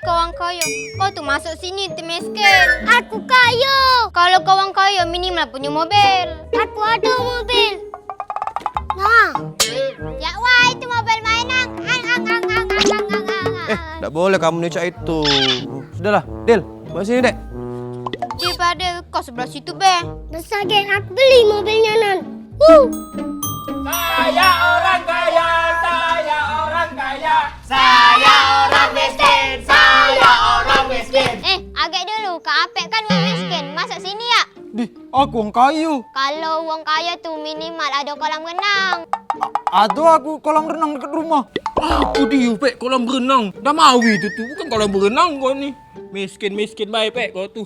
kawan kaya. Kau tuh masuk sini tu miskin. Aku kaya. Kalau kawan kaya minimal punya mobil. Aku ada mobil. Nah. Ya wah itu mobil mainan. Tak boleh kamu nih cak itu. Sudahlah, Del. Bawa sini, Dek. Daripada kau sebelah situ, Be. Besar geng aku beli mobilnya nan. Saya orang kaya, saya orang kaya. Saya orang miskin, saya orang miskin. Agak dulu. Kak Apek kan orang miskin. Masuk sini ya. Di, aku orang kaya. Kalau orang kaya tuh minimal ada kolam renang. Ada aku kolam renang dekat rumah. Aku dia, Pek, kolam berenang. Dah mau itu tuh, bukan kolam berenang kau ni. Miskin-miskin baik, Pek, kau tu.